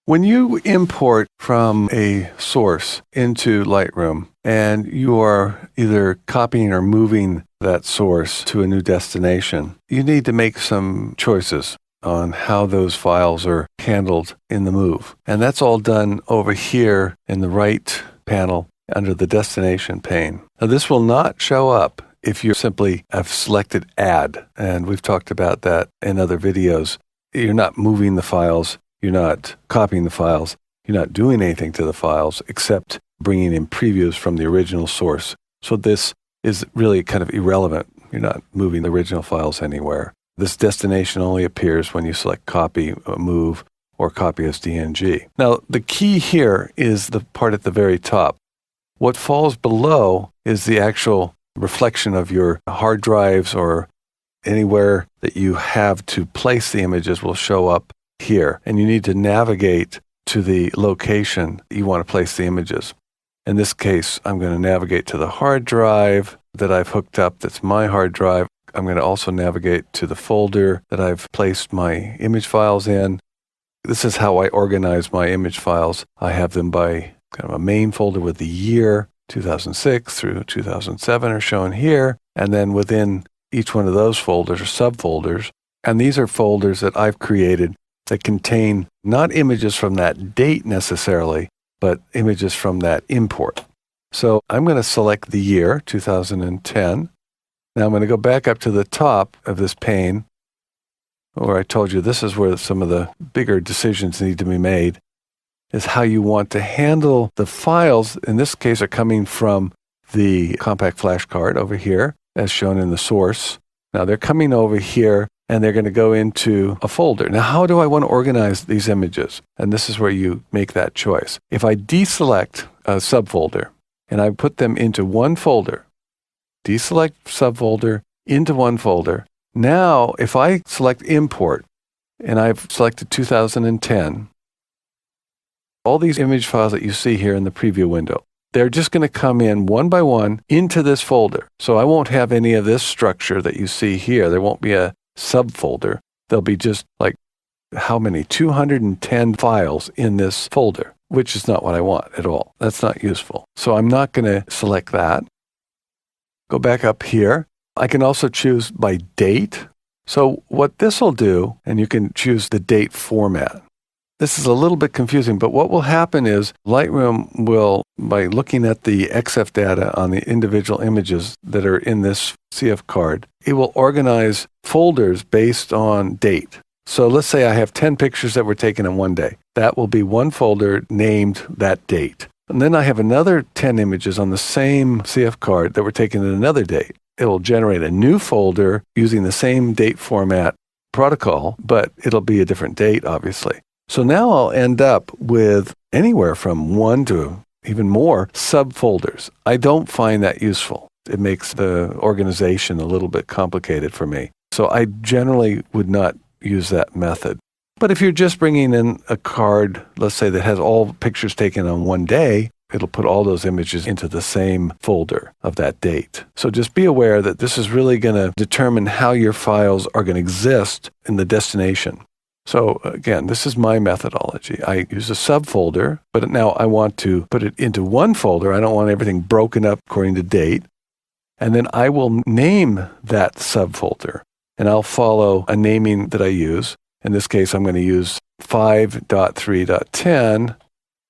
When you import from a source into Lightroom and you are either copying or moving that source to a new destination, you need to make some choices on how those files are handled in the move. And that's all done over here in the right panel under the destination pane. Now this will not show up if you simply have selected Add, and we've talked about that in other videos. You're not moving the files. You're not copying the files. You're not doing anything to the files except bringing in previews from the original source. So this is really kind of irrelevant. You're not moving the original files anywhere. This destination only appears when you select Copy, Move, or Copy as DNG. Now, the key here is the part at the very top. What falls below is the actual reflection of your hard drives or anywhere that you have to place the images will show up here, and you need to navigate to the location you want to place the images. In this case, I'm going to navigate to the hard drive that I've hooked up. That's my hard drive. I'm going to also navigate to the folder that I've placed my image files in. This is how I organize my image files. I have them by kind of a main folder with the year, 2006 through 2007 are shown here, and then within each one of those folders are subfolders. And these are folders that I've created that contain not images from that date necessarily, but images from that import. So I'm going to select the year, 2010. Now I'm going to go back up to the top of this pane, where I told you this is where some of the bigger decisions need to be made, is how you want to handle the files. In this case, are coming from the compact flash card over here, as shown in the source. Now they're coming over here, and they're going to go into a folder. Now, how do I want to organize these images? And this is where you make that choice. If I deselect a subfolder and I put them into one folder, deselect subfolder into one folder. Now, if I select Import and I've selected 2010, all these image files that you see here in the preview window, they're just going to come in one by one into this folder. So I won't have any of this structure that you see here. There won't be a subfolder. There'll be just like, how many? 210 files in this folder, which is not what I want at all. That's not useful. So I'm not going to select that. Go back up here. I can also choose by date. So what this will do, and you can choose the date format. This is a little bit confusing, but what will happen is Lightroom will, by looking at the XF data on the individual images that are in this CF card, it will organize folders based on date. So let's say I have 10 pictures that were taken in one day. That will be one folder named that date. And then I have another 10 images on the same CF card that were taken in another date. It will generate a new folder using the same date format protocol, but it'll be a different date, obviously. So now I'll end up with anywhere from one to even more subfolders. I don't find that useful. It makes the organization a little bit complicated for me. So I generally would not use that method. But if you're just bringing in a card, let's say that has all pictures taken on one day, it'll put all those images into the same folder of that date. So just be aware that this is really going to determine how your files are going to exist in the destination. So again, this is my methodology. I use a subfolder, but now I want to put it into one folder. I don't want everything broken up according to date. And then I will name that subfolder, and I'll follow a naming that I use. In this case, I'm going to use 5.3.10.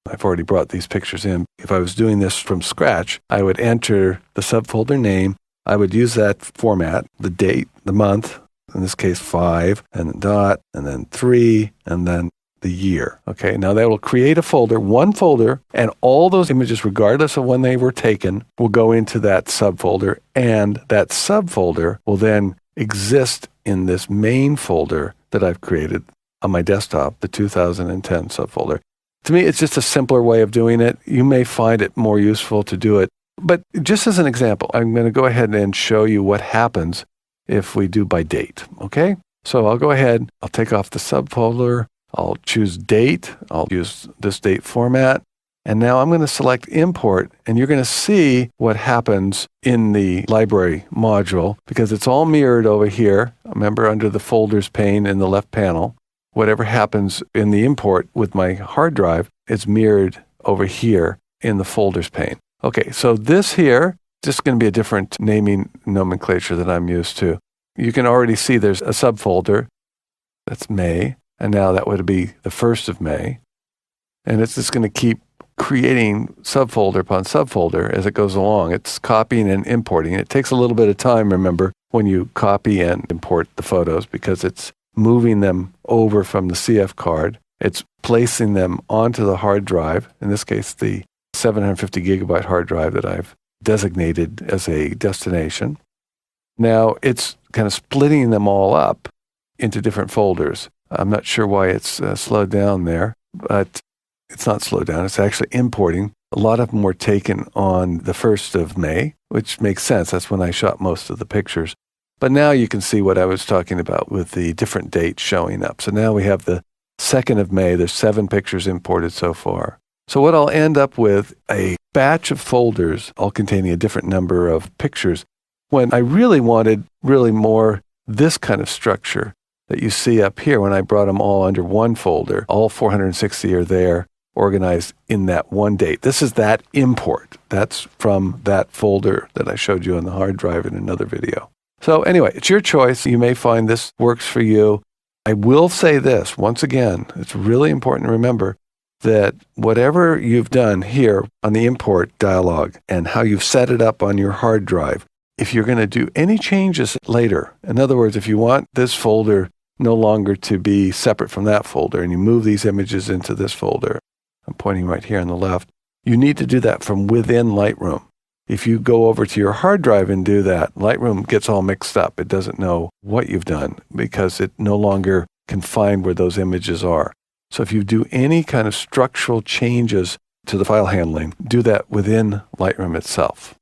I've already brought these pictures in. If I was doing this from scratch, I would enter the subfolder name. I would use that format, the date, the month, in this case 5, and then dot, and then 3, and then the year. Okay, now that will create a folder, one folder, and all those images, regardless of when they were taken, will go into that subfolder, and that subfolder will then exist in this main folder that I've created on my desktop, the 2010 subfolder. To me, it's just a simpler way of doing it. You may find it more useful to do it. But just as an example, I'm going to go ahead and show you what happens if we do by date, okay? So I'll go ahead, I'll take off the subfolder, I'll choose date, I'll use this date format, and now I'm going to select import, and you're going to see what happens in the library module, because it's all mirrored over here, remember under the folders pane in the left panel. whatever happens in the import with my hard drive is mirrored over here in the folders pane. Okay, so this here, just going to be a different naming nomenclature that I'm used to. You can already see there's a subfolder. That's May. And now that would be the 1st of May. And it's just going to keep creating subfolder upon subfolder as it goes along. It's copying and importing. It takes a little bit of time, remember, when you copy and import the photos because it's moving them over from the CF card. It's placing them onto the hard drive, in this case, the 750 gigabyte hard drive that I've designated as a destination. Now it's kind of splitting them all up into different folders. I'm not sure why it's slowed down there, but it's not slowed down. It's actually importing. A lot of them were taken on the 1st of May, which makes sense. That's when I shot most of the pictures. But now you can see what I was talking about with the different dates showing up. So now we have the 2nd of May. There's 7 pictures imported so far. So what I'll end up with, a batch of folders all containing a different number of pictures, when I really wanted more this kind of structure that you see up here when I brought them all under one folder. All 460 are there, organized in that one date. This is that import. That's from that folder that I showed you on the hard drive in another video. So anyway, it's your choice. You may find this works for you. I will say this, once again, it's really important to remember that whatever you've done here on the import dialog and how you've set it up on your hard drive, if you're going to do any changes later, in other words, if you want this folder no longer to be separate from that folder and you move these images into this folder, I'm pointing right here on the left, you need to do that from within Lightroom. If you go over to your hard drive and do that, Lightroom gets all mixed up. It doesn't know what you've done because it no longer can find where those images are. So if you do any kind of structural changes to the file handling, do that within Lightroom itself.